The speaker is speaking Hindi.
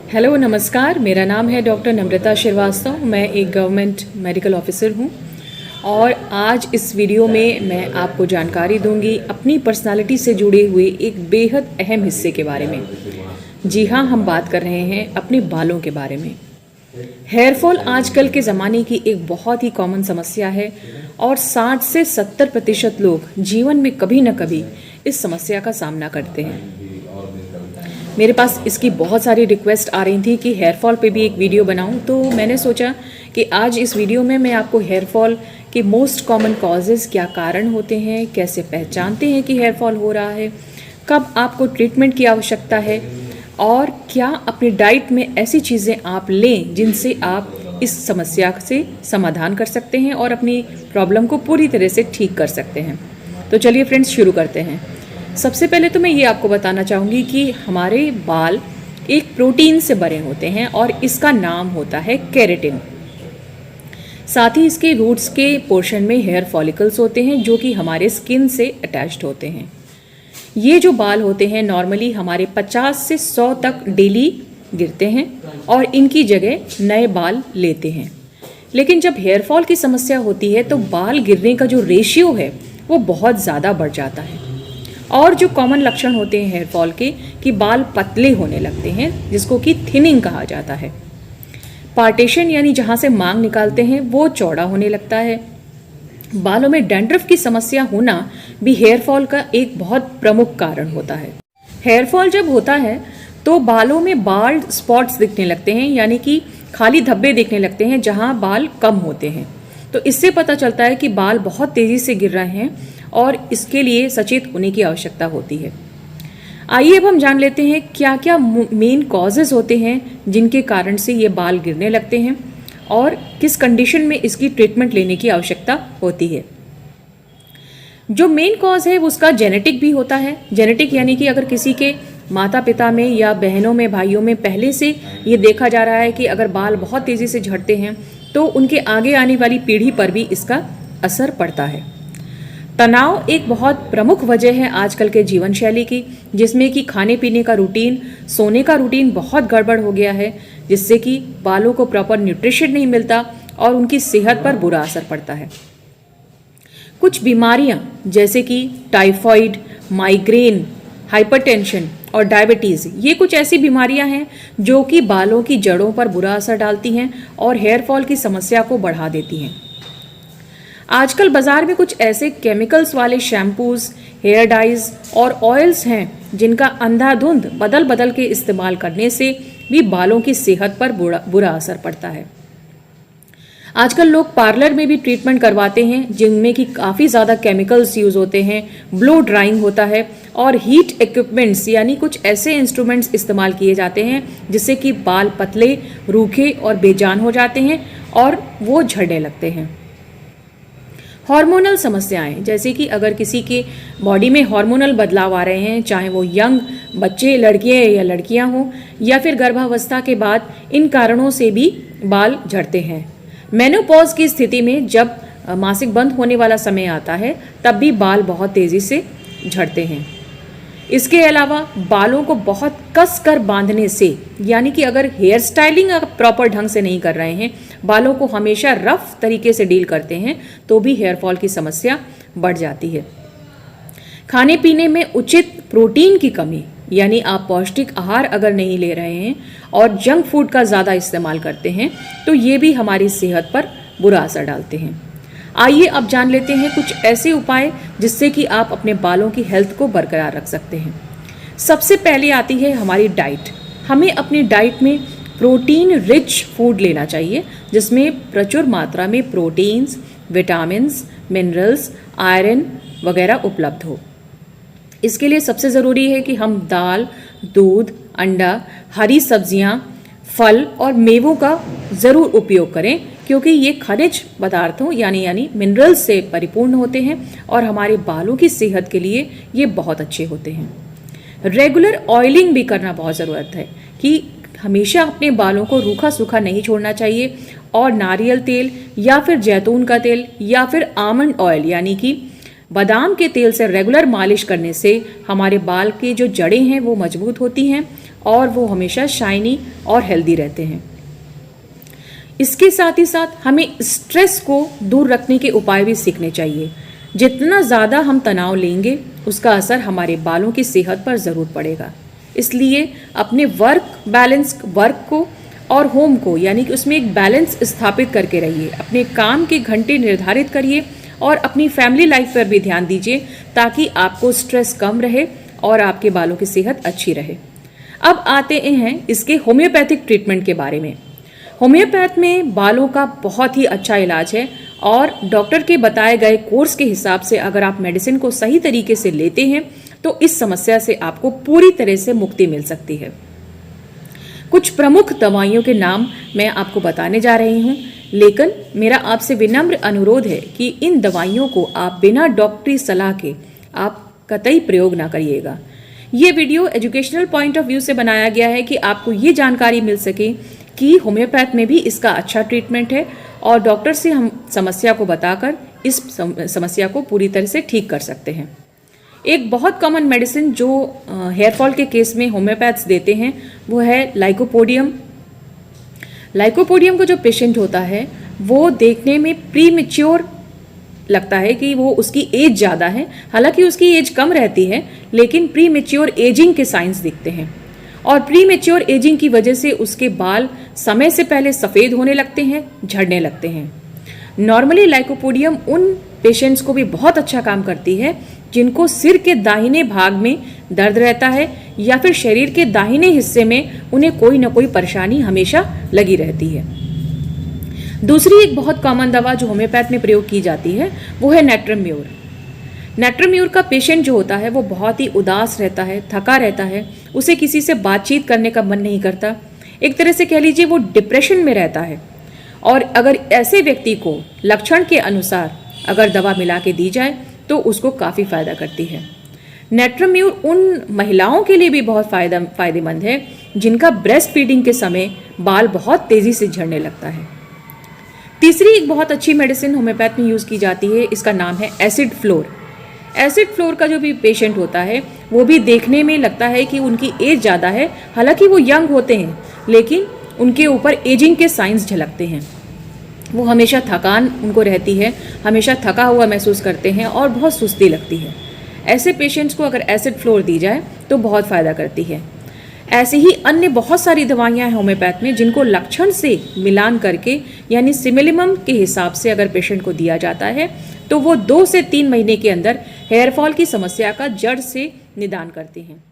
हेलो नमस्कार, मेरा नाम है डॉक्टर नम्रता श्रीवास्तव। मैं एक गवर्नमेंट मेडिकल ऑफिसर हूँ और आज इस वीडियो में मैं आपको जानकारी दूंगी अपनी पर्सनालिटी से जुड़े हुए एक बेहद अहम हिस्से के बारे में। जी हाँ, हम बात कर रहे हैं अपने बालों के बारे में। हेयर फॉल आजकल के ज़माने की एक बहुत ही कॉमन समस्या है और 60 से 70% लोग जीवन में कभी न कभी इस समस्या का सामना करते हैं। मेरे पास इसकी बहुत सारी रिक्वेस्ट आ रही थी कि हेयर फॉल पे भी एक वीडियो बनाऊं, तो मैंने सोचा कि आज इस वीडियो में मैं आपको हेयर फॉल के मोस्ट कॉमन कॉजेज़, क्या कारण होते हैं, कैसे पहचानते हैं कि हेयर फॉल हो रहा है, कब आपको ट्रीटमेंट की आवश्यकता है और क्या अपनी डाइट में ऐसी चीज़ें आप लें जिनसे आप इस समस्या से समाधान कर सकते हैं और अपनी प्रॉब्लम को पूरी तरह से ठीक कर सकते हैं। तो चलिए फ्रेंड्स, शुरू करते हैं। सबसे पहले तो मैं ये आपको बताना चाहूँगी कि हमारे बाल एक प्रोटीन से बने होते हैं और इसका नाम होता है केराटिन। साथ ही इसके रूट्स के पोर्शन में हेयर फॉलिकल्स होते हैं जो कि हमारे स्किन से अटैच्ड होते हैं। ये जो बाल होते हैं नॉर्मली हमारे 50 से 100 तक डेली गिरते हैं और इनकी जगह नए बाल लेते हैं। लेकिन जब हेयर फॉल की समस्या होती है तो बाल गिरने का जो रेशियो है वो बहुत ज़्यादा बढ़ जाता है। और जो कॉमन लक्षण होते हैं हेयर फॉल के कि बाल पतले होने लगते हैं, जिसको कि थिनिंग कहा जाता है। पार्टेशन यानी जहाँ से मांग निकालते हैं वो चौड़ा होने लगता है। बालों में डैंड्रफ की समस्या होना भी हेयर फॉल का एक बहुत प्रमुख कारण होता है। हेयर फॉल जब होता है तो बालों में बाल्ड स्पॉट्स दिखने लगते हैं, यानी कि खाली धब्बे दिखने लगते हैं जहाँ बाल कम होते हैं। तो इससे पता चलता है कि बाल बहुत तेज़ी से गिर रहे हैं और इसके लिए सचेत होने की आवश्यकता होती है। आइए अब हम जान लेते हैं क्या क्या मेन कॉजेज़ होते हैं जिनके कारण से ये बाल गिरने लगते हैं और किस कंडीशन में इसकी ट्रीटमेंट लेने की आवश्यकता होती है। जो मेन कॉज है उसका जेनेटिक भी होता है। जेनेटिक यानी कि अगर किसी के माता पिता में या बहनों में, भाइयों में पहले से ये देखा जा रहा है कि अगर बाल बहुत तेज़ी से झड़ते हैं तो उनके आगे आने वाली पीढ़ी पर भी इसका असर पड़ता है। तनाव एक बहुत प्रमुख वजह है आजकल के जीवन शैली की, जिसमें कि खाने पीने का रूटीन, सोने का रूटीन बहुत गड़बड़ हो गया है, जिससे कि बालों को प्रॉपर न्यूट्रिशन नहीं मिलता और उनकी सेहत पर बुरा असर पड़ता है। कुछ बीमारियां जैसे कि टाइफॉइड, माइग्रेन, हाइपरटेंशन और डायबिटीज़, ये कुछ ऐसी बीमारियां हैं जो कि बालों की जड़ों पर बुरा असर डालती हैं और हेयर फॉल की समस्या को बढ़ा देती हैं। आजकल बाज़ार में कुछ ऐसे केमिकल्स वाले शैम्पूज़, हेयर डाइज और ऑयल्स हैं जिनका अंधाधुंध बदल बदल के इस्तेमाल करने से भी बालों की सेहत पर बुरा असर पड़ता है। आजकल लोग पार्लर में भी ट्रीटमेंट करवाते हैं जिनमें कि काफ़ी ज़्यादा केमिकल्स यूज़ होते हैं, ब्लो ड्राइंग होता है और हीट इक्विपमेंट्स यानी कुछ ऐसे इंस्ट्रूमेंट्स इस्तेमाल किए जाते हैं जिससे कि बाल पतले, रूखे और बेजान हो जाते हैं और वो झड़ने लगते हैं। हार्मोनल समस्याएं, जैसे कि अगर किसी के बॉडी में हार्मोनल बदलाव आ रहे हैं, चाहे वो यंग बच्चे, लड़कियां या लड़कियां हों या फिर गर्भावस्था के बाद, इन कारणों से भी बाल झड़ते हैं। मेनोपॉज की स्थिति में जब मासिक बंद होने वाला समय आता है तब भी बाल बहुत तेज़ी से झड़ते हैं। इसके अलावा बालों को बहुत कस कर बांधने से, यानी कि अगर हेयर स्टाइलिंग आप प्रॉपर ढंग से नहीं कर रहे हैं, बालों को हमेशा रफ तरीके से डील करते हैं, तो भी हेयर फॉल की समस्या बढ़ जाती है। खाने पीने में उचित प्रोटीन की कमी, यानी आप पौष्टिक आहार अगर नहीं ले रहे हैं और जंक फूड का ज़्यादा इस्तेमाल करते हैं तो ये भी हमारी सेहत पर बुरा असर डालते हैं। आइए अब जान लेते हैं कुछ ऐसे उपाय जिससे कि आप अपने बालों की हेल्थ को बरकरार रख सकते हैं। सबसे पहले आती है हमारी डाइट। हमें अपनी डाइट में प्रोटीन रिच फूड लेना चाहिए जिसमें प्रचुर मात्रा में प्रोटीन्स, विटामिन्स, मिनरल्स, आयरन वगैरह उपलब्ध हो। इसके लिए सबसे ज़रूरी है कि हम दाल, दूध, अंडा, हरी सब्जियां, फल और मेवों का ज़रूर उपयोग करें क्योंकि ये खनिज पदार्थों यानी मिनरल्स से परिपूर्ण होते हैं और हमारे बालों की सेहत के लिए ये बहुत अच्छे होते हैं। रेगुलर ऑयलिंग भी करना बहुत ज़रूरत है कि हमेशा अपने बालों को रूखा सूखा नहीं छोड़ना चाहिए और नारियल तेल या फिर जैतून का तेल या फिर आमंड ऑयल यानी कि बादाम के तेल से रेगुलर मालिश करने से हमारे बाल की जो जड़ें हैं वो मजबूत होती हैं और वो हमेशा शाइनी और हेल्दी रहते हैं। इसके साथ ही साथ हमें स्ट्रेस को दूर रखने के उपाय भी सीखने चाहिए। जितना ज़्यादा हम तनाव लेंगे उसका असर हमारे बालों की सेहत पर ज़रूर पड़ेगा। इसलिए अपने वर्क को और होम को, यानी कि उसमें एक बैलेंस स्थापित करके रहिए। अपने काम के घंटे निर्धारित करिए और अपनी फैमिली लाइफ पर भी ध्यान दीजिए ताकि आपको स्ट्रेस कम रहे और आपके बालों की सेहत अच्छी रहे। अब आते हैं इसके होम्योपैथिक ट्रीटमेंट के बारे में। होम्योपैथ में बालों का बहुत ही अच्छा इलाज है और डॉक्टर के बताए गए कोर्स के हिसाब से अगर आप मेडिसिन को सही तरीके से लेते हैं तो इस समस्या से आपको पूरी तरह से मुक्ति मिल सकती है। कुछ प्रमुख दवाइयों के नाम मैं आपको बताने जा रही हूँ, लेकिन मेरा आपसे विनम्र अनुरोध है कि इन दवाइयों को आप बिना डॉक्टरी सलाह के आप कतई प्रयोग ना करिएगा। ये video educational point of view से बनाया गया है कि आपको ये जानकारी मिल सके कि होम्योपैथ में भी इसका अच्छा ट्रीटमेंट है और डॉक्टर से हम समस्या को बताकर इस समस्या को पूरी तरह से ठीक कर सकते हैं। एक बहुत कॉमन मेडिसिन जो हेयर फॉल के केस में होम्योपैथ्स देते हैं वो है लाइकोपोडियम। लाइकोपोडियम को जो पेशेंट होता है वो देखने में प्रीमेच्योर लगता है कि वो उसकी एज ज़्यादा है, हालांकि उसकी एज कम रहती है, लेकिन प्रीमेच्योर एजिंग के साइंस दिखते हैं और प्रीमेच्योर एजिंग की वजह से उसके बाल समय से पहले सफ़ेद होने लगते हैं, झड़ने लगते हैं। नॉर्मली लाइकोपोडियम उन पेशेंट्स को भी बहुत अच्छा काम करती है जिनको सिर के दाहिने भाग में दर्द रहता है या फिर शरीर के दाहिने हिस्से में उन्हें कोई ना कोई परेशानी हमेशा लगी रहती है। दूसरी एक बहुत कॉमन दवा जो होम्योपैथ में प्रयोग की जाती है वो है नेट्रम्यूर। नेट्रम्यूर का पेशेंट जो होता है वो बहुत ही उदास रहता है, थका रहता है, उसे किसी से बातचीत करने का मन नहीं करता, एक तरह से कह लीजिए वो डिप्रेशन में रहता है। और अगर ऐसे व्यक्ति को लक्षण के अनुसार अगर दवा मिला के दी जाए तो उसको काफ़ी फ़ायदा करती है। नेट्रम्यूर उन महिलाओं के लिए भी बहुत फ़ायदेमंद है जिनका ब्रेस्ट फीडिंग के समय बाल बहुत तेज़ी से झड़ने लगता है। तीसरी एक बहुत अच्छी मेडिसिन होम्योपैथ में यूज़ की जाती है, इसका नाम है एसिड फ्लोर। एसिड फ्लोर का जो भी पेशेंट होता है वो भी देखने में लगता है कि उनकी एज ज़्यादा है, हालांकि वो यंग होते हैं लेकिन उनके ऊपर एजिंग के साइंस झलकते हैं। वो हमेशा थकान उनको रहती है, हमेशा थका हुआ महसूस करते हैं और बहुत सुस्ती लगती है। ऐसे पेशेंट्स को अगर एसिड फ्लोर दी जाए तो बहुत फ़ायदा करती है। ऐसे ही अन्य बहुत सारी दवाइयाँ हैं होम्योपैथ में जिनको लक्षण से मिलान करके यानी सिमिलिमम के हिसाब से अगर पेशेंट को दिया जाता है तो वो 2 से 3 महीने के अंदर हेयर फॉल की समस्या का जड़ से निदान करते हैं।